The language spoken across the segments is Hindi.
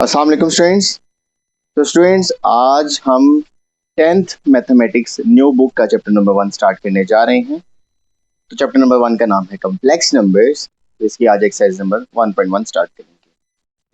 अस्सलाम वालेकुम स्टूडेंट्स। तो स्टूडेंट्स आज हम 10th मैथमेटिक्स न्यू बुक का चैप्टर नंबर 1 स्टार्ट करने जा रहे हैं। तो चैप्टर नंबर 1 का नाम है कॉम्प्लेक्स नंबर्स। तो इसकी आज एक्सरसाइज नंबर 1.1 स्टार्ट करेंगे।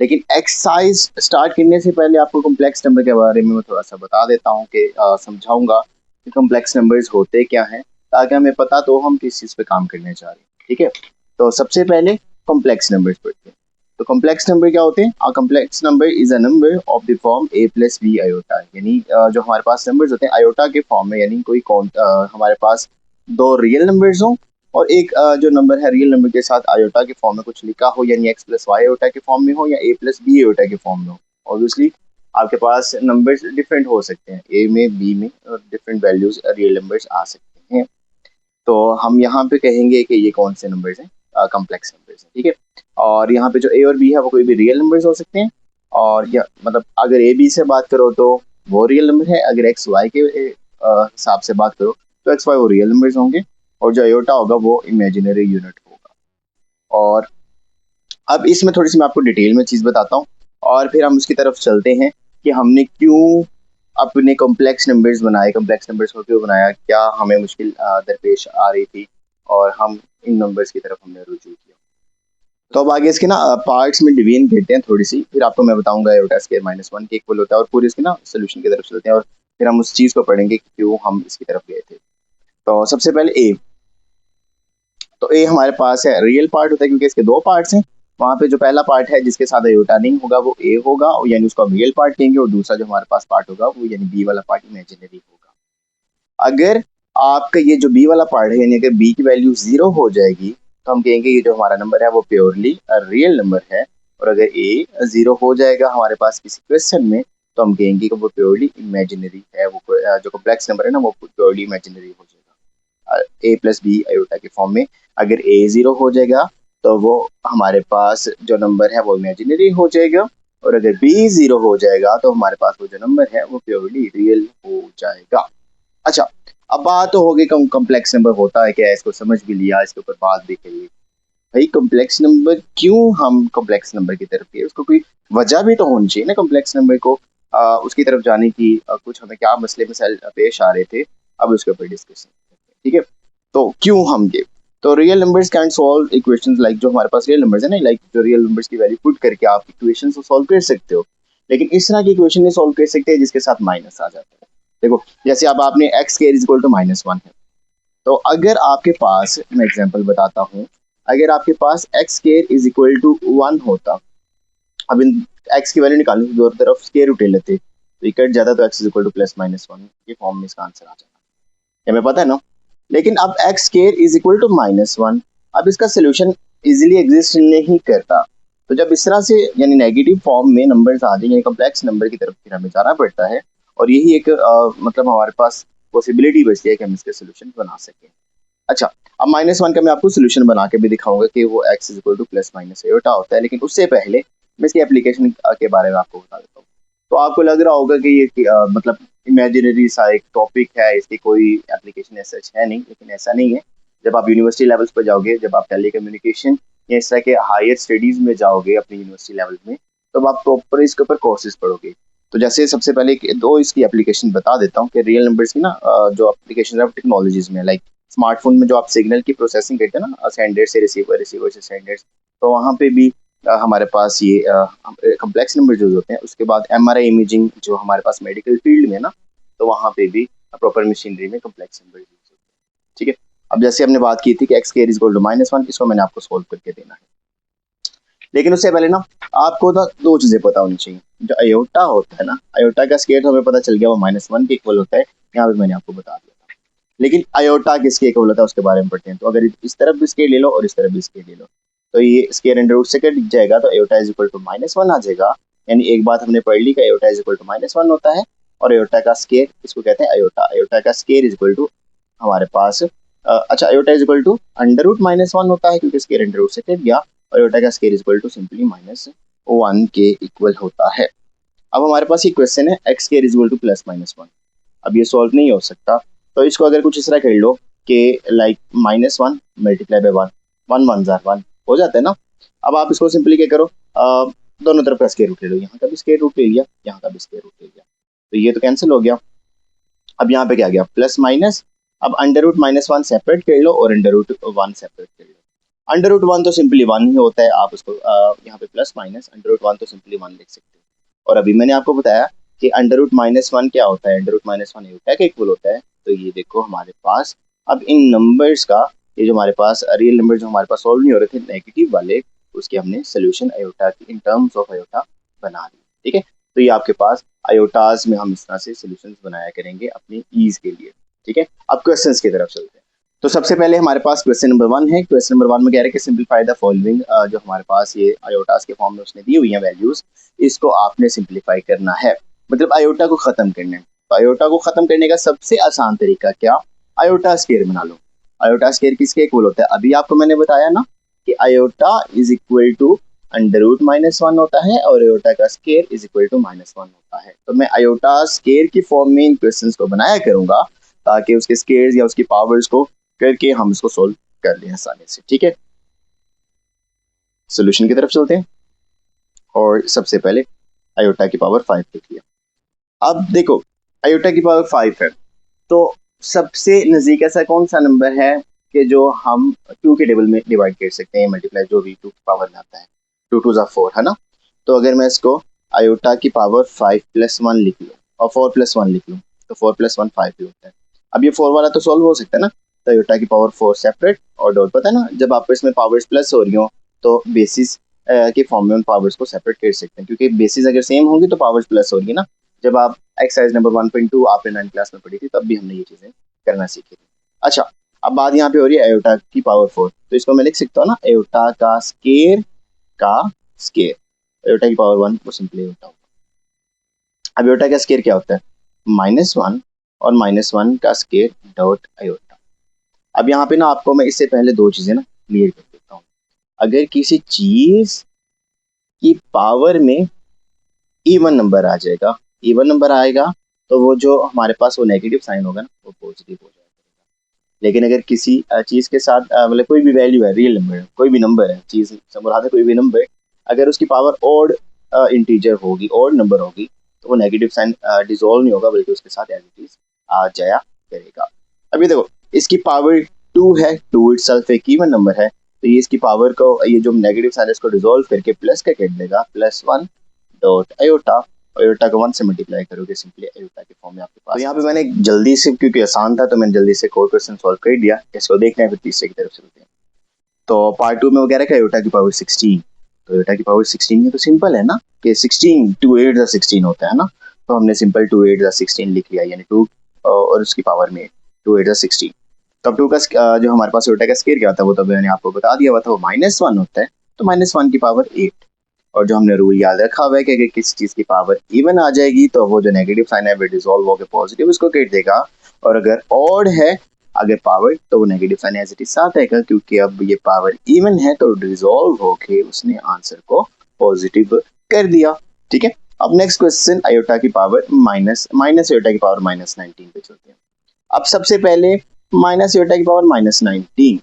लेकिन एक्सरसाइज स्टार्ट करने से पहले आपको कॉम्प्लेक्स नंबर के बारे में मैं थोड़ा सा बता देता हूँ कि समझाऊंगा कि कॉम्प्लेक्स नंबर्स होते क्या हैं, ताकि हमें पता तो हम किस चीज़ पे काम करने जा रहे हैं। ठीक है, तो सबसे पहले कॉम्प्लेक्स नंबर्स पढ़ते हैं। तो कॉम्प्लेक्स नंबर क्या होते हैं? A complex number is a number of the form a plus B iota. यानी जो हमारे पास नंबर्स होते हैं आयोटा के फॉर्म में, यानी कोई हमारे पास दो रियल नंबर्स हों और एक जो नंबर है रियल नंबर के साथ आयोटा के फॉर्म में कुछ लिखा हो, यानी x प्लस वाई आयोटा के फॉर्म में हो या a प्लस बी आयोटा के फॉर्म में हो। ऑब्वियसली आपके पास नंबर्स डिफरेंट हो सकते हैं, a में b में डिफरेंट वैल्यूज रियल नंबर्स आ सकते हैं। तो हम यहाँ पे कहेंगे कि ये कौन से नंबर्स हैं? कॉम्प्लेक्स नंबर्स हैं। ठीक है, और यहाँ पे जो ए और बी है वो कोई भी रियल नंबर्स हो सकते हैं। और या मतलब अगर ए बी से बात करो तो वो रियल नंबर है, अगर एक्स वाई के हिसाब से बात करो तो एक्स वाई वो रियल नंबर्स होंगे और जो आयोटा होगा वो इमेजिनरी यूनिट होगा। और अब इसमें थोड़ी सी मैं आपको डिटेल में चीज़ बताता हूँ और फिर हम उसकी तरफ चलते हैं कि हमने क्यों अपने कॉम्प्लेक्स नंबर्स बनाए, कॉम्प्लेक्स नंबर्स को क्यों बनाया, क्या हमें मुश्किल दरपेश आ रही थी और हम इन नंबर्स की तरफ हमने रुजू किया। तो अब आगे इसके ना पार्ट्स में डिवीजन करते हैं थोड़ी सी, फिर आपको मैं बताऊंगा आयोटा स्क्वायर माइनस वन के इक्वल होता है और पूरे इसके ना सोल्यूशन की तरफ चलते हैं और फिर हम उस चीज़ को पढ़ेंगे कि क्यों हम इसकी तरफ गए थे। तो सबसे पहले ए। तो ए हमारे पास है रियल पार्ट होता है क्योंकि इसके दो पार्ट्स हैं। वहां पे जो पहला पार्ट है जिसके साथ आयोटा नहीं होगा वो ए होगा, यानी उसको हम रियल पार्ट कहेंगे, और दूसरा जो हमारे पास पार्ट होगा वो यानी बी वाला पार्ट इमेजिनरी होगा। अगर आपका ये जो बी वाला पार्ट है यानी अगर बी की वैल्यू 0 हो जाएगी तो हम कहेंगे ये जो हमारा नंबर है वो प्योरली रियल नंबर है। और अगर ए 0 हो जाएगा हमारे पास किसी क्वेश्चन में तो हम कहेंगे कि वो प्योरली इमेजिनरी है, वो जो कॉम्प्लेक्स नंबर है ना वो प्योरली इमेजिनरी हो जाएगा ए प्लस बी आयोटा के फॉर्म में। अगर ए 0 हो जाएगा तो वो हमारे पास जो नंबर है वो इमेजिनरी हो जाएगा, और अगर बी 0 हो जाएगा तो हमारे पास वो जो नंबर है वो प्योरली रियल हो जाएगा। अच्छा, अब बात तो होगी कॉम्प्लेक्स नंबर होता है क्या, इसको समझ भी लिया, इसके ऊपर बात भी करी। भाई कॉम्प्लेक्स नंबर क्यों हम कॉम्प्लेक्स नंबर की तरफ गए, उसको कोई वजह भी तो होनी चाहिए ना कॉम्प्लेक्स नंबर को उसकी तरफ जाने की। कुछ हमें क्या मसले मसाइल पेश आ रहे थे, अब उसके ऊपर डिस्कशन। ठीक है, तो क्यों हम गए? तो real numbers can solve equations, like जो हमारे पास रियल नंबर्स है ना, लाइक जो रियल नंबर्स की वैल्यू पुट करके आप इक्वेशंस को सॉल्व कर सकते हो, लेकिन इस तरह की इक्वेशन नहीं सॉल्व कर सकते जिसके साथ माइनस आ जाता है। देखो जैसे अब आपने X square is equal to minus one है, तो अगर आपके पास, मैं एग्जांपल बताता हूँ, अगर आपके पास X square is equal to one होता, अब इन एक्स की वैल्यू निकालने की दोनों तरफ स्क्वायर रूट ले लेते तो ये कट जाता, तो x is equal to plus minus one के फॉर्म में इसका आंसर आ जाता, हमें पता है ना। लेकिन अब X square is equal to minus one, अब इसका सोल्यूशन इजीली एग्जिस्ट नहीं करता। तो जब इस तरह से यानी नेगेटिव फॉर्म में नंबर्स आ जाएंगे कॉम्प्लेक्स नंबर की तरफ फिर हमें जाना पड़ता है, और यही एक मतलब हमारे पास पॉसिबिलिटी बचती है कि हम इसके सोल्यूशन बना सकें। अच्छा, अब माइनस वन का मैं आपको सोल्यूशन बना के भी दिखाऊंगा कि वो x is equal to plus minus एटा होता है, लेकिन उससे पहले मैं इसकी एप्लीकेशन के बारे में आपको बता देता हूँ। तो आपको लग रहा होगा कि ये मतलब इमेजिनरी सा एक टॉपिक है, इसकी कोई एप्लीकेशन ऐसा है नहीं, लेकिन ऐसा नहीं है। जब आप यूनिवर्सिटी लेवल्स पर जाओगे, जब आप टेली कम्युनिकेशन या इस तरह के हायर स्टडीज में जाओगे अपनी यूनिवर्सिटी लेवल में, तब आप प्रॉपर इसके ऊपर कोर्सेज पढ़ोगे। तो जैसे सबसे पहले दो इसकी एप्लीकेशन बता देता हूँ कि रियल नंबर्स की ना जो एप्लीकेशन है टेक्नोलॉजीज में, लाइक स्मार्टफोन में जो आप सिग्नल की प्रोसेसिंग करते हैं ना, सेंडर से रिसीवर, रिसीवर से सेंडर, तो वहाँ पे भी हमारे पास ये कम्प्लेक्स नंबर जो होते हैं। उसके बाद एमआरआई इमेजिंग जो हमारे पास मेडिकल फील्ड में ना, तो वहाँ पे भी प्रॉपर मशीनरी में कम्प्लेक्स नंबर यूज होते हैं। ठीक है, अब जैसे हमने बात की थी कि X square is equal to minus one, इसको मैंने आपको सोल्व करके देना है, लेकिन उससे पहले ना आपको ना दो चीजें पता होनी चाहिए। जो अयोटा होता है ना, अयोटा का स्क्वायर तो हमें पता चल गया वो माइनस वन के इक्वल होता है, यहाँ पे मैंने आपको बता दिया था। लेकिन अयोटा किसके इक्वल होता है उसके बारे में पढ़ते हैं। तो अगर इस तरफ भी स्केयर ले लो और इस तरफ भी स्केयर ले लो, तो ये स्केयर अंडर रूट से कट जाएगा, तो iota is equal to minus one आ जाएगा। यानी एक बात हमने पढ़ ली कि iota is equal to minus one होता है, और अयोटा का स्केयर इसको कहते हैं अयोटा, अयोटा का स्केयर इज इक्वल टू हमारे पास अच्छा iota is equal to under root minus one होता है क्योंकि स्केयर अंडर रूट से कट गया, और अयोटा का square is equal to simply minus one के इक्वल होता है। अब हमारे पास ये क्वेश्चन है X square is equal to plus minus one, अब ये सॉल्व नहीं हो सकता, तो इसको अगर कुछ इस तरह कर लो कि like minus one multiply by one, one one jar one हो जाता है ना। अब आप इसको सिंपली क्या करो, दोनों तरफ का स्क्वायर रूट ले लो, यहाँ का भी स्क्वायर रूट ले लिया, यहाँ का भी स्क्वायर रूट ले लिया, तो ये तो कैंसिल हो गया। अब यहाँ पे क्या गया, प्लस माइनस। अब अंडर रूट -1 सेपरेट कर लो और अंडर रूट 1 सेपरेट कर लो। अंडर रूट 1 तो सिंपली 1 ही होता है, आप उसको यहाँ पे प्लस माइनस अंडर रूट 1 तो सिंपली 1 लिख सकते हो। और अभी मैंने आपको बताया कि अंडर रूट -1 क्या होता है, अंडर रूट -1 होता है कि इक्वल होता है। तो ये देखो हमारे पास अब इन नंबर्स का, ये जो हमारे पास रियल नंबर जो हमारे पास सॉल्व नहीं हो रहे थे नेगेटिव वाले, उसके हमने सोल्यूशन आयोटा की इन टर्म्स ऑफ आयोटा बना दी। ठीक है, तो ये आपके पास आयोटाज में हम इस तरह से सोल्यूशंस बनाया करेंगे अपनी ईज के लिए। ठीक है, अब क्वेश्चंस की तरफ चलते हैं। तो सबसे पहले हमारे पास क्वेश्चन नंबर 1 है। क्वेश्चन नंबर 1 में कह रहे हैं कि सिंपलीफाई द फॉलोइंग, जो हमारे पास ये आयोटास के फॉर्म में उसने दी हुई है वैल्यूज, इसको आपने सिंपलीफाई करना है, मतलब आयोटा को खत्म करना है। तो आयोटा को खत्म करने का सबसे आसान तरीका क्या, आयोटा स्क्वायर बना लो। आयोटा स्क्वायर किसके इक्वल होता है, अभी आपको मैंने बताया ना कि iota is equal to under root -1 होता है और आयोटा का स्क्वायर इज इक्वल टू -1 होता है। तो मैं आयोटा स्क्वायर की फॉर्म में इन क्वेश्चंस को बनाया करूंगा ताकि उसके स्क्वायर्स या उसकी पावर्स को करके हम इसको सोल्व कर लें आसानी से। ठीक है, सॉल्यूशन की तरफ चलते हैं और सबसे पहले आयोटा की पावर 5 लिख लिया। अब देखो आयोटा की पावर 5 है, तो सबसे नजदीक ऐसा कौन सा नंबर है कि जो हम 2 के टेबल में डिवाइड कर सकते हैं, मल्टीप्लाई जो भी 2 की पावर में आता है, 2 2 4 है ना। तो अगर मैं इसको आयोटा की पावर 5 + 1 लिख लूँ और 4 + 1 लिख लूँ, तो 4 + 1 5 ही होता है। अब ये 4 वाला तो सॉल्व हो सकता है ना, तो आयोटा की पावर 4 सेपरेट और डॉट, पता है ना जब आपको इसमें पावर्स प्लस हो रही हो तो बेसिस के फॉर्म में उन पावर्स को सेपरेट कर सकते हैं, क्योंकि बेसिस अगर सेम होंगी तो पावर्स प्लस होगी ना। जब आप एक्सरसाइज नंबर 1.2 आपने 9 क्लास में पढ़ी थी तब भी हमने ये चीजें करना सीखी थी। अच्छा, अब बात यहाँ पे हो रही है आयोटा की पावर 4, तो इसको मैं लिख सकता हूँ ना आयोटा का स्क्वायर का स्क्वायर, आयोटा की पावर 1 वो सिंपली आयोटा होगा। अब आयोटा का स्क्वायर क्या होता है, -1 और -1 का स्क्वायर डॉट आयोटा। अब यहाँ पे ना आपको मैं इससे पहले दो चीजें ना क्लियर कर देता हूँ। अगर किसी चीज की पावर में इवन नंबर आ जाएगा, इवन नंबर आएगा तो वो जो हमारे पास वो नेगेटिव साइन होगा ना वो पॉजिटिव हो जाएगा। लेकिन अगर किसी चीज के साथ मतलब कोई भी वैल्यू है, रियल नंबर है, कोई भी नंबर है, चीज से मुराद है कोई भी नंबर, अगर उसकी पावर ऑड इंटीजर होगी, ऑड नंबर होगी, तो वो नेगेटिव साइन डिसॉल्व नहीं होगा बल्कि उसके साथ एज इट इज आ जाया करेगा। अभी देखो इसकी पावर 2 है, 2 इटसेल्फ एक इवन नंबर है, तो ये इसकी पावर को, ये जो नेगेटिव साइन है इसको डिसॉल्व करके प्लस का कर देगा, +1 डॉट आयोटा, आयोटा को 1 से मल्टीप्लाई करोगे सिंपली आयोटा के फॉर्म में आपके पास। तो यहाँ पे मैंने जल्दी से, क्योंकि आसान था तो मैंने जल्दी से कोई क्वेश्चन सॉल्व कर दिया, इसको देखना है फिर तीसरे की तरफ चलते हैं। तो पार्ट 2 में वो कह रहा है कि आयोटा की पावर 16, तो आयोटा की पावर 16 है तो सिंपल है ना कि 16 2 8 16 होता है ना, तो हमने सिंपल 2 8 16 लिख लिया, यानी 2 और उसकी पावर में 2 8 16। तो अब 2 का जो हमारे पास आयोटा का स्क्वायर क्या होता है वो तो मैंने आपको बता दिया हुआ था, वो -1 होता है, तो -1 की पावर 8। और जो हमने रूल याद रखा हुआ है कि अगर किसी चीज की पावर इवन आ जाएगी तो वो जो नेगेटिव साइन है वो डिसॉल्व होकर पॉजिटिव उसको कर देगा, और अगर ऑड है अगर पावर तो वो negative sign as it is साथ आएगा, क्योंकि अब ये पावर इवन है तो डिसॉल्व होके उसने आंसर को पॉजिटिव कर दिया। ठीक है, अब नेक्स्ट क्वेश्चन आयोटा की पावर माइनस आयोटा की पावर -19 पे चलते हैं। अब सबसे पहले माइनस आयोटा की पावर -19।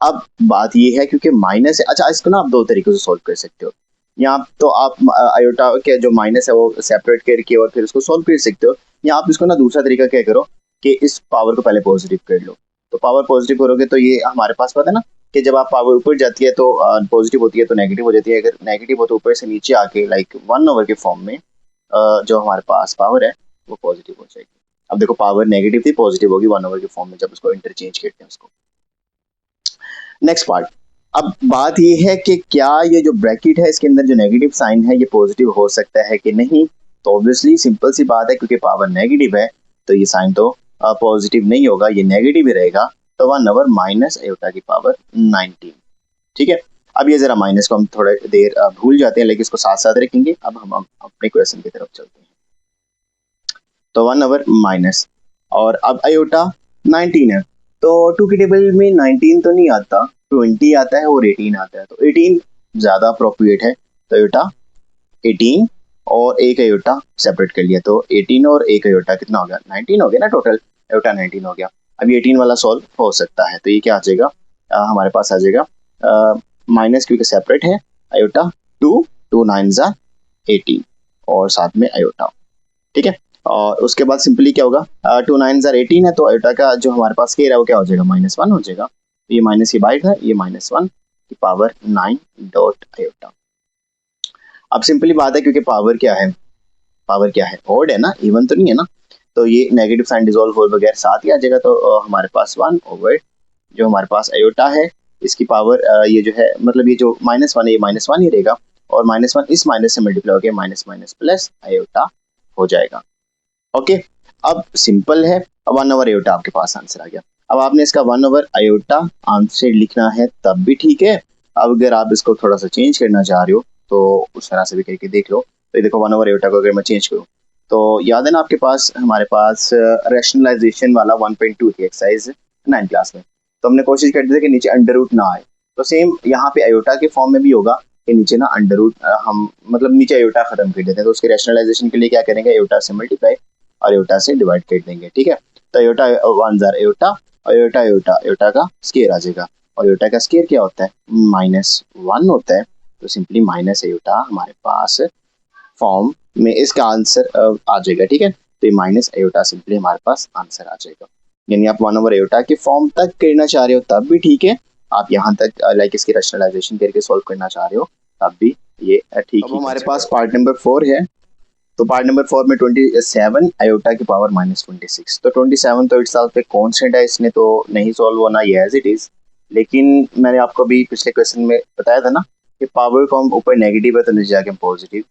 अब बात ये है क्योंकि माइनस है, अच्छा इसको ना आप दो तरीकों से सॉल्व कर सकते हो। यहाँ तो आप आयोटा के जो माइनस है वो सेपरेट करके और फिर उसको सॉल्व कर सकते हो, या आप इसको ना दूसरा तरीका क्या करो कि इस पावर को पहले पॉजिटिव कर लो। तो पावर पॉजिटिव करोगे तो ये हमारे पास पता है ना कि जब आप पावर ऊपर जाती है तो पॉजिटिव होती है तो नेगेटिव हो जाती है, अगर नेगेटिव हो तो ऊपर से नीचे आके लाइक 1 ओवर के फॉर्म में जो हमारे पास पावर है वो पॉजिटिव हो जाएगी। अब देखो पावर नेगेटिव थी पॉजिटिव होगी 1 ओवर के फॉर्म में जब उसको इंटरचेंज करते हैं उसको। नेक्स्ट पार्ट, अब बात ये है कि क्या ये जो ब्रैकेट है इसके अंदर जो नेगेटिव साइन है ये पॉजिटिव हो सकता है कि नहीं। तो ऑब्वियसली सिंपल सी बात है, क्योंकि पावर नेगेटिव है तो ये साइन तो पॉजिटिव नहीं होगा, ये नेगेटिव ही रहेगा। तो 1 ओवर माइनस आयोटा की पावर 19। ठीक है, अब ये जरा माइनस को हम थोड़ा देर भूल जाते हैं लेकिन इसको साथ साथ रखेंगे। अब हम अपने क्वेश्चन की तरफ चलते हैं। तो 1 ओवर माइनस, और अब आयोटा 19 है, तो 2 की टेबल में 19 तो नहीं आता, 20 आता है और 18 आता है, तो 18 ज्यादा अप्रोप्रिएट है। तो आयोटा 18 और एक आयोटा सेपरेट कर लिया, तो 18 और एक आयोटा कितना हो गया, 19 हो गया ना टोटल, आयोटा 19 हो गया। अभी 18 वाला सॉल्व हो सकता है, तो ये क्या आ जाएगा हमारे पास आ जाएगा माइनस, क्योंकि सेपरेट है आयोटा 2 2 9 ज़ा 18 और साथ में आयोटा, ठीक है। और उसके बाद सिंपली क्या होगा, 2 9 ज़ा 18 है तो आयोटा का जो हमारे पास स्केयर है वो क्या हो जाएगा, -1 हो जाएगा। ये माइनस ये बाइट है, ये -1 की पावर 9 डॉट आयोटा। अब सिंपली बात है, क्योंकि पावर क्या है, ऑड है ना, इवन तो नहीं है ना, तो ये नेगेटिव साइन डिसॉल्व हो बगैर साथ ही आ जाएगा। तो हमारे पास 1 ओवर जो हमारे पास आयोटा है इसकी पावर ये जो है, मतलब ये जो -1 है ये -1 ही रहेगा, और -1 इस माइनस से मल्टीप्लाई होकर माइनस माइनस प्लस आयोटा हो जाएगा। ओके, अब सिंपल है, 1 ओवर आयोटा आपके पास आंसर आ गया। अब आपने इसका 1 ओवर आयोटा आंसर लिखना है तब भी ठीक है। अब अगर आप इसको थोड़ा सा चेंज करना चाह रहे हो तो उस तरह से भी करके देख लो। तो ये देखो 1 ओवर आयोटा को अगर मैं चेंज करूँ तो याद है ना आपके पास, हमारे पास रैशनलाइजेशन वाला 1.2 थी एक्सरसाइज 9 क्लास में, तो हमने कोशिश कर दी थी कि नीचे अंडर रूट ना आए। तो सेम यहाँ पे आयोटा के फॉर्म में भी होगा कि नीचे ना अंडर रूट हम मतलब नीचे आयोटा खत्म कर देते हैं। तो उसके रैशनलाइजेशन के लिए क्या करेंगे, आयोटा से मल्टीप्लाई और आयोटा से डिवाइड कर देंगे, ठीक है। तो आयोटा 1 ज़ार आयोटा, आयोटा आयोटा आयोटा का स्केयर आ जाएगा, और आयोटा का स्केयर क्या होता है, -1 होता है। तो सिंपली माइनस आयोटा हमारे पास फॉर्म में इसका आंसर आ जाएगा, ठीक है। तो ये माइनस आयोटा सिंपली हमारे पास आंसर आ जाएगा। यानी आप 1 ओवर आयोटा के फॉर्म तक करना चाह रहे हो तब भी ठीक है, आप यहाँ तक लाइक इसकी रैशनलाइजेशन करके सॉल्व करना चाह रहे हो तब भी ये ठीक है। हमारे पास पार्ट नंबर 4 है। तो पार्ट नंबर 4 में 27 आयोटा की पावर -26। तो 27 तो इट्स पे कांस्टेंट है, इसने तो नहीं सॉल्व होना, ये एज इट इज। लेकिन मैंने आपको भी पिछले क्वेश्चन में बताया था ना कि पावर को हम ऊपर नेगेटिव है तो नीचे जाके हम पॉजिटिव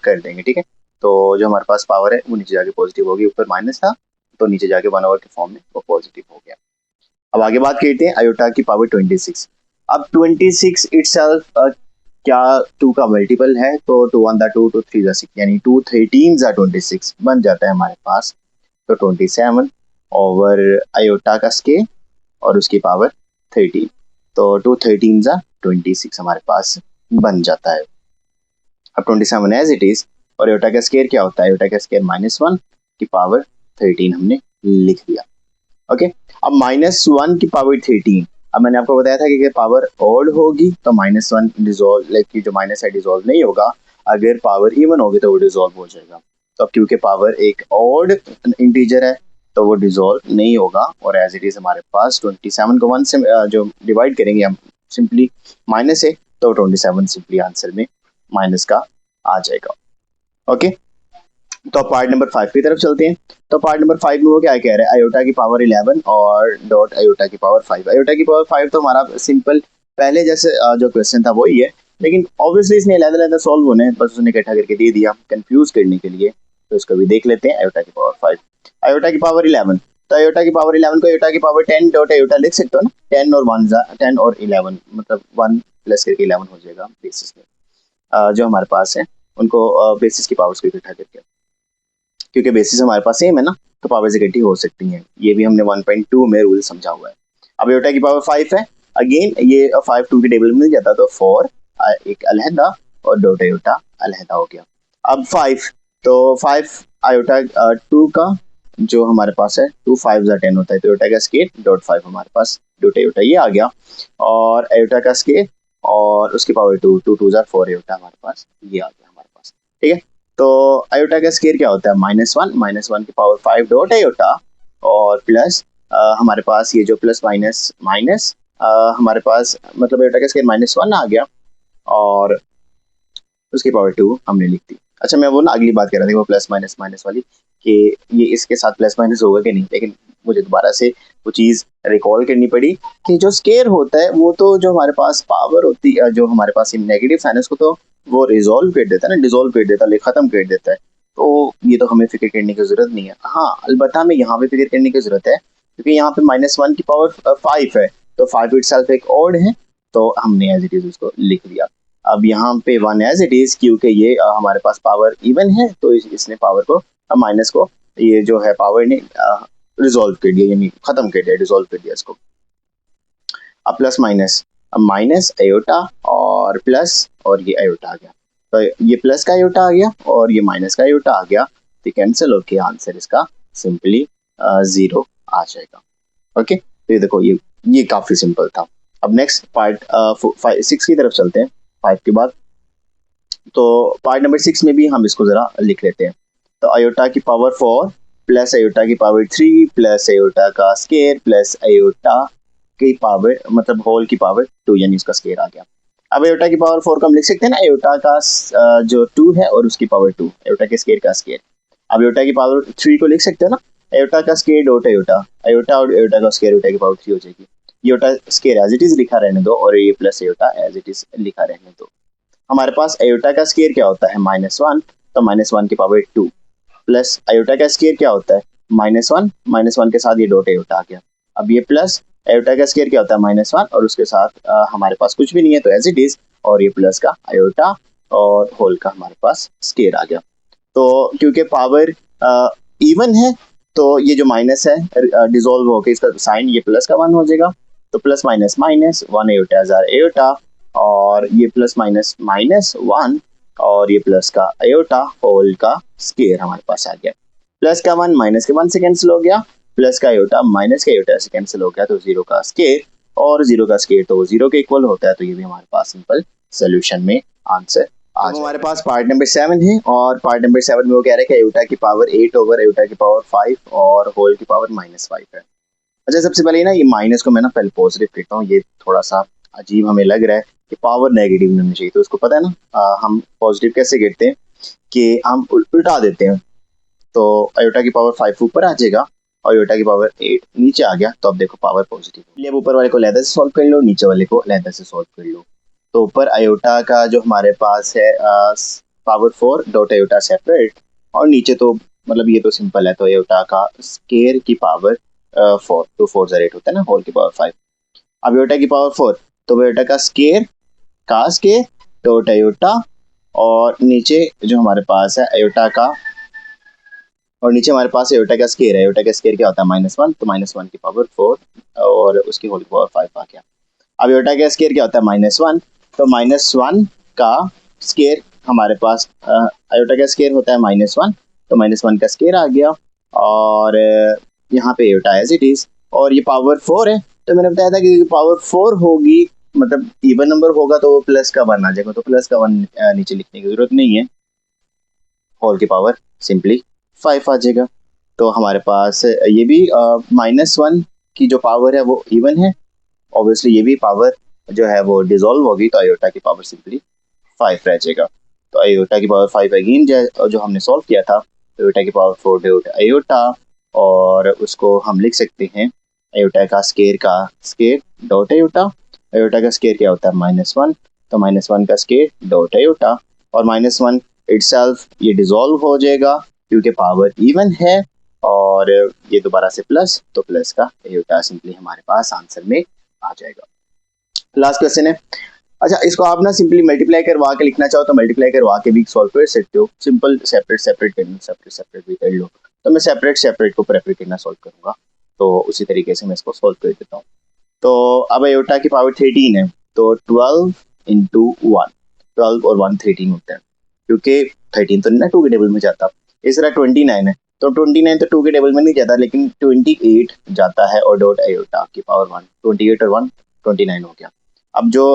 कर देंगे, ठीक है। तो जो हमारे पास पावर है वो नीचे जाके पॉजिटिव होगी, ऊपर माइनस था तो नीचे जाके 1 ओवर के फॉर्म में वो पॉजिटिव हो गया। अब आगे बात करते हैं आयोटा की पावर 26। अब 26 इटसेल्फ क्या 2 का मल्टीपल है, तो 2 1 दा 2 2 3 दा 6 यानी 2 13 दा 26 बन जाता है हमारे पास। तो 27 ओवर आयोटा का स्केयर और उसकी पावर 13, तो 2 13 दा 26 हमारे पास बन जाता है। अब 27 एज इट इज, और आयोटा का स्केयर क्या होता है, आयोटा का स्केयर -1 की पावर 13 हमने लिख दिया। ओके, अब -1 की पावर 13, अब मैंने आपको बताया था कि पावर ऑड होगी तो -1 डिसॉल्व, लाइक जो माइनस है डिसॉल्व नहीं होगा, अगर पावर इवन होगी तो वो डिसॉल्व हो जाएगा। तो अब क्योंकि पावर एक ऑड इंटीजर है तो वो डिसॉल्व नहीं होगा, और एज इट इज हमारे पास 27 को 1 से जो डिवाइड करेंगे हम सिंपली माइनस है, तो 27 सिंपली आंसर में माइनस का आ जाएगा। ओके, तो पार्ट नंबर 5 की तरफ चलते हैं। तो पार्ट नंबर 5 में वो क्या कह रहा है, आयोटा की पावर 11 और डॉट आयोटा की पावर 5। आयोटा की पावर 5 तो हमारा सिंपल पहले जैसे जो क्वेश्चन था वही है, लेकिन ऑब्वियसली इसने अलग-अलग सॉल्व होने हैं, बस उसने इकट्ठा करके दे दिया कंफ्यूज करने के लिए। तो इसको भी देख लेते हैं, आयोटा की पावर 5, आयोटा की पावर 11। तो आयोटा की पावर 11 को आयोटा की पावर 10 डॉट आयोटा लिख सकते हो ना, 10 और 1 10 और 11 मतलब 1 प्लस करके 11 हो जाएगा बेसिस में। जो हमारे पास है उनको बेसिस की पावर्स को इकट्ठा करके, क्योंकि बेसिस हमारे पास सेम है ना, तो पावर्स इकट्ठी हो सकती हैं। ये भी हमने 1.2 में रूल समझा हुआ है। अब आयोटा की पावर 5 है, अगेन ये 5 2 के टेबल में मिल जाता, तो 4 एक अलहदा और डॉट आयोटा अलहदा हो गया। अब 5, तो 5 आयोटा 2 का जो हमारे पास है 2 5 10 होता है, तो आयोटा का स्केयर डॉट 5 हमारे पास डॉट आयोटा ये आ गया, और आयोटा का स्केयर और उसकी पावर 2 2 2 4 आयोटा हमारे पास ये आ गया हमारे पास, ठीक है। तो आयोटा का स्केयर क्या होता है, -1 की पावर 5 डॉट आयोटा, और प्लस हमारे पास ये जो प्लस माइनस माइनस हमारे पास मतलब आयोटा का स्केयर -1 आ गया, और उसकी पावर 2 हमने लिख दी। अच्छा, मैं वो ना अगली बात कर रहा था वो प्लस माइनस माइनस वाली, कि ये इसके साथ प्लस माइनस होगा कि नहीं, लेकिन मुझे दोबारा से वो चीज़ रिकॉल करनी पड़ी कि जो स्केयर होता है वो तो जो हमारे पास पावर होती है, जो हमारे पास नेगेटिव साइन है उसको तो वो रिजॉल्व कर देता है ना, डिजोल्व कर देता है, खत्म कर देता है। तो ये तो हमें फिक्र करने की जरूरत नहीं है। हाँ, अलबत्ता हमें यहाँ पे फिक्र करने की जरूरत है, क्योंकि यहाँ पे -1 की पावर 5 है, तो 5 इटसेल्फ एक ऑड है, तो हमने एज इट इज उसको लिख दिया। अब यहाँ पे 1 एज इट इज, क्योंकि ये हमारे पास पावर इवन है, तो इसने पावर को माइनस को ये जो है पावर ने रिजॉल्व कर दिया, यानी खत्म कर दिया, डिसॉल्व कर दिया इसको। अब प्लस माइनस, अब माइनस आयोटा और प्लस, और ये आयोटा आ गया, तो ये प्लस का आयोटा आ गया और ये माइनस का आयोटा आ गया, तो कैंसिल होके आंसर इसका सिंपली 0 आ जाएगा। ओके, तो ये देखो ये काफी सिंपल था। अब नेक्स्ट पार्ट 6 की तरफ चलते हैं 5 के बाद। तो पार्ट नंबर 6 में भी हम इसको ज़रा लिख लेते हैं। तो आयोटा की पावर 4 प्लस आयोटा की पावर 3 प्लस आयोटा का स्केयर प्लस आयोटा की पावर मतलब होल की पावर 2 यानी इसका स्केयर आ गया। अब आयोटा की पावर 4 को हम लिख सकते हैं ना आयोटा का जो 2 है और उसकी पावर 2 आयोटा के स्केयर का स्केयर। अब आयोटा की पावर 3 को लिख सकते हैं ना आयोटा का स्केयर डॉट आयोटा, आयोटा और आयोटा का स्केयर आयोटा की पावर 3 हो जाएगी। ये iota square as it is लिखा रहने दो और ये plus iota as it is लिखा रहने दो। हमारे पास आयोटा का स्केयर क्या होता है -1, तो -1 की पावर 2 प्लस आयोटा का स्केयर क्या होता है -1 के साथ ये डॉट आयोटा आ गया। अब ये प्लस आयोटा का स्केयर क्या होता है -1 और उसके साथ हमारे पास कुछ भी नहीं है तो एज इट इज, और ये प्लस का आयोटा और होल का हमारे पास स्केयर आ गया। तो क्योंकि पावर इवन है तो ये जो माइनस है डिसॉल्व होकर इसका साइन ये प्लस का 1 हो जाएगा। तो plus minus minus 1 iota jar iota और ये प्लस माइनस -1 और ये प्लस का आयोटा होल का स्केयर हमारे पास आ गया। प्लस का 1 माइनस के 1 से कैंसिल हो गया, प्लस का आयोटा माइनस के आयोटा से कैंसिल हो गया, तो 0 का स्केयर और 0 का स्केयर तो 0 के इक्वल होता है, तो ये भी हमारे पास सिंपल सोल्यूशन में आंसर आ जाए। हमारे पास पार्ट नंबर 7 है और पार्ट नंबर 7 में वो कह रहे हैं कि आयोटा की पावर 8 ओवर आयोटा की पावर 5 और होल की पावर -5 है। अच्छा, सबसे पहले ना ये माइनस को मैं ना पहले पॉजिटिव करता हूँ, ये थोड़ा सा अजीब हमें लग रहा है कि पावर नेगेटिव में होनी चाहिए, तो उसको पता है ना हम पॉजिटिव कैसे करते हैं कि हम उल्टा देते हैं। तो आयोटा की पावर 5 ऊपर आ जाएगा और आयोटा की पावर 8 नीचे आ गया, तो अब देखो पावर पॉजिटिव। इसलिए अब ऊपर वाले को अलहदा से सॉल्व कर लो, नीचे वाले को अलहदा से सॉल्व कर लो। तो ऊपर आयोटा का जो हमारे पास है पावर 4 डॉट आयोटा सेपरेट, और नीचे तो मतलब ये तो सिंपल है, तो आयोटा का स्केयर की पावर 4 2 4 ज़ा 8 होता है ना, होल की पावर 5। अब आयोटा की पावर 4 तो आयोटा का स्केयर डॉट आयोटा और नीचे जो हमारे पास है आयोटा का, और नीचे हमारे पास आयोटा का स्केयर है। आयोटा का स्केयर क्या होता है -1, तो -1 की पावर 4 और उसकी होल की पावर 5 आ गया। अब आयोटा का स्केयर क्या होता है -1, तो -1 का स्केयर हमारे पास आयोटा का स्केयर होता है -1, तो -1 का स्केयर आ गया और यहाँ पे आयोटा एज इट इज, और ये पावर 4 है, तो मैंने बताया था कि पावर 4 होगी मतलब इवन नंबर होगा तो प्लस का 1 आ जाएगा, तो प्लस का 1 नीचे लिखने की जरूरत नहीं है, होल की पावर सिंपली 5 आ जाएगा। तो हमारे पास ये भी -1 की जो पावर है वो इवन है, ऑब्वियसली ये भी पावर जो है वो डिसॉल्व होगी, तो आयोटा की पावर सिंपली 5 रह जाएगा। तो आयोटा की पावर 5 अगेन जो हमने सॉल्व किया था, आयोटा की पावर 4 डॉट आयोटा, और उसको हम लिख सकते हैं आयोटा का स्केयर डॉट आयोटा। आयोटा का स्केयर क्या होता है -1, तो -1 का स्केयर डॉट आयोटा, और -1 इटसेल्फ ये डिसॉल्व हो जाएगा क्योंकि पावर इवन है, और ये दोबारा से प्लस, तो प्लस का आयोटा सिंपली हमारे पास आंसर में आ जाएगा। लास्ट क्वेश्चन है। अच्छा, इसको आप ना सिंपली मल्टीप्लाई करवा के लिखना चाहो तो मल्टीप्लाई करवा के भी सॉल्व कर सकते हो, सिंपल सेपरेट सेपरेट करना, सेपरेट भी कर लो, तो मैं सेपरेट को प्रेफर करना सॉल्व करूंगा, तो उसी तरीके से मैं इसको सॉल्व कर देता हूँ। तो अब आयोटा की पावर 13 है, तो 12 इंटू 1, 12 और 1 13 होता है, क्योंकि 13 तो नहीं ना 2 के टेबल में जाता। इस तरह 29 है, तो 29 तो 2 के टेबल में नहीं जाता, लेकिन 28 जाता है, और डॉट आयोटा की पावर 1, 28 और 1 29 हो गया। अब जो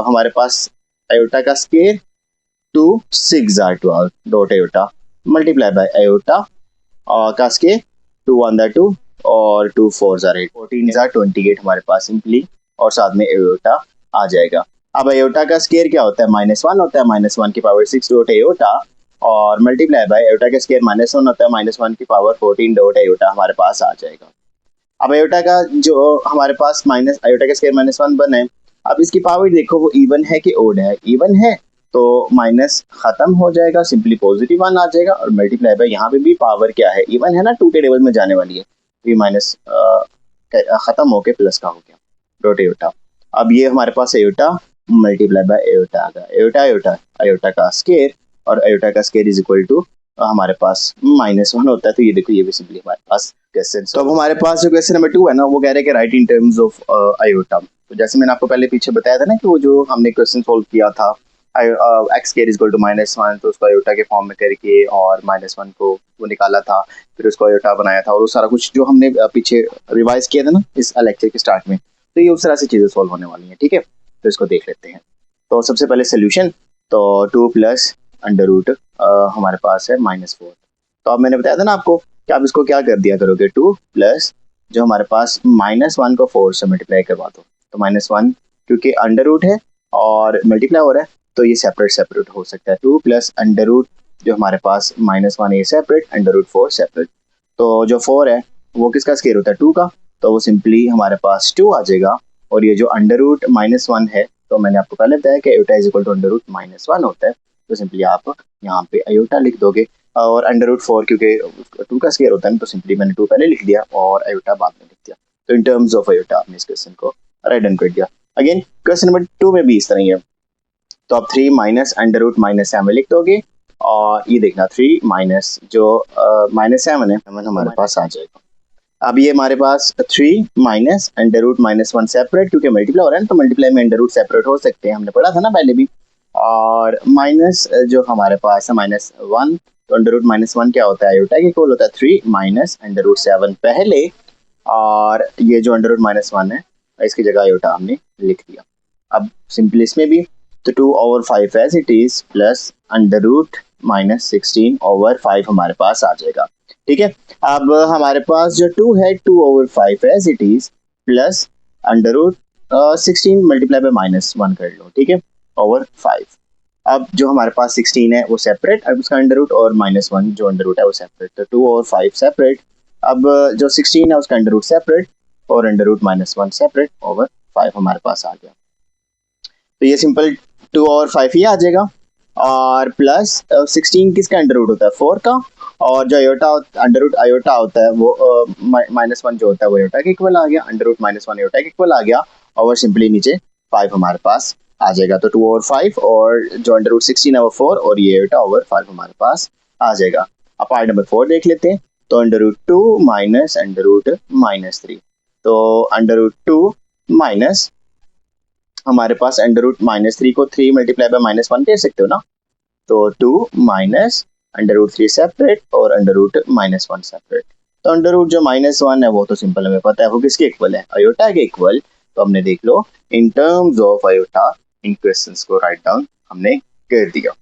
हमारे पास आयोटा का square 2 6 jar 12 dot iota multiply by iota का स्केयर 2 1 जार 2 और 2 4 जार 8, 14 जार 28 हमारे पास सिंपली, और साथ में आयोटा आ जाएगा। अब आयोटा का स्केयर क्या होता है -1 होता है, -1 की पावर 6 डॉट आयोटा, और मल्टीप्लाई बाय आयोटा का स्केयर -1 होता है, -1 की पावर 14 डॉट आयोटा हमारे पास आ जाएगा। अब आयोटा का जो हमारे पास माइनस आयोटा का स्केयर -1 बना है, अब इसकी पावर देखो वो इवन है कि ओड है, इवन है तो माइनस खत्म हो जाएगा, सिंपली पॉजिटिव 1 आ जाएगा, और मल्टीप्लाई बाय यहाँ पे भी पावर क्या है इवन है ना, 2 के टेबल में जाने वाली है, तो ये माइनस खत्म होके प्लस का हो गया डॉट आयोटा। अब ये हमारे पास आयोटा मल्टीप्लाई बाय आयोटा आ गया, आयोटा आयोटा आयोटा का स्केयर, और आयोटा का स्केयर इज इक्वल टू हमारे पास -1 होता है, तो ये देखो ये भी सिंपली हमारे पास क्वेश्चन। तो अब हमारे पास जो क्वेश्चन नंबर 2 है ना, वो कह रहे हैं कि right in terms of iota. तो जैसे मैंने आपको पहले पीछे बताया था ना कि वो जो हमने क्वेश्चन सोल्व किया था X square is equal to -1, तो उसको आयोटा के फॉर्म में करके और -1 को वो निकाला था, फिर उसको आयोटा बनाया था, और वो सारा कुछ जो हमने पीछे रिवाइज किया था ना इस लेक्चर के स्टार्ट में, तो ये उस तरह से चीजें सोल्व होने वाली हैं। ठीक है, तो इसको देख लेते हैं। तो सबसे पहले सोल्यूशन, तो 2 + अंडर रूट हमारे पास है -4। तो अब मैंने बताया था ना आपको कि आप इसको क्या कर दिया करोगे, 2 प्लस जो हमारे पास -1 को 4 से मल्टीप्लाई करवा दो। तो -1 क्योंकि अंडर रूट है और मल्टीप्लाई हो रहा है तो ये सेपरेट सेपरेट हो सकता है। 2 प्लस अंडर रूट जो हमारे पास -1 ये सेपरेट, अंडर रूट 4 सेपरेट। तो जो 4 है वो किसका स्केयर होता है, 2 का, तो वो सिंपली हमारे पास 2 आ जाएगा। और ये जो अंडर रूट -1 है, तो मैंने आपको पहले बताया कि iota is equal to under root -1 होता है। तो सिंपली आप यहाँ पे आयोटा लिख दोगे और अंडर रूट 4 क्योंकि 2 का स्केयर होता है तो सिंपली मैंने 2 पहले लिख दिया और आयोटा बाद में लिख दिया। तो इन टर्म्स ऑफ आयोटा आपने इस क्वेश्चन को राइट डन कर दिया। अगेन क्वेश्चन नंबर 2 में भी इस तरह ही है। तो आप 3 माइनस अंडर रूट -7 लिख दोगे और ये देखना 3 माइनस जो -7 है हमारे पास आ जाएगा। अब ये हमारे पास 3 माइनस अंडर रूट -1 सेपरेट, क्योंकि मल्टीप्लाई हो रहा है ना तो मल्टीप्लाई में अंडर रूट सेपरेट हो सकते हैं, हमने पढ़ा था ना पहले भी। और माइनस जो हमारे पास है -1, तो अंडर रूट -1 क्या होता है, आयोटा के इक्वल होता है 3 माइनस अंडर रूट 7 पहले, और ये जो अंडर रूट -1 है इसकी जगह आयोटा हमने लिख दिया। अब सिंपली इसमें भी तो 2/5 as it is plus under root -16/5 हमारे पास आ जाएगा। ठीक है, अब हमारे पास जो 2 है 2/5 as it is plus under root 16 multiply by -1 कर लो, ठीक है, ओवर 5। अब जो हमारे पास 16 है वो सेपरेट, अब उसका अंडर रूट, और -1 जो अंडर रूट है वो सेपरेट, तो 2/5 सेपरेट। अब जो 16 है उसका अंडर रूट सेपरेट और अंडर रूट -1 सेपरेट ओवर 5 हमारे पास आ गया। तो ये सिंपल 2/5 ही आ जाएगा। और प्लस 16 किसका अंडर रूट होता है, 4 का, और जो आयोटा अंडर रूट आयोटा होता है वो -1 जो होता है वो आयोटा के इक्वल आ गया, अंडर रूट -1 आयोटा के इक्वल आ गया, और सिंपली नीचे 5 हमारे पास आ जाएगा। तो 2/5 और जो अंडर रूट 16 है वो 4 और ये आयोटा ओवर 5 हमारे पास आ जाएगा। अब पार्ट नंबर 4 देख लेते हैं। तो under root 2 minus under root -3, तो अंडर रूट 2 माइनस हमारे पास अंडर रूट -3 को 3 मल्टीप्लाई बाय -1 कह सकते हो ना, तो 2 माइनस अंडर रूट 3 सेपरेट और अंडर रूट -1 सेपरेट। तो अंडर रूट जो -1 है वो तो सिंपल हमें पता है वो किसके इक्वल है, आयोटा के इक्वल। तो हमने देख लो इन टर्म्स ऑफ आयोटा इन क्वेश्चंस को राइट डाउन हमने कर दिया।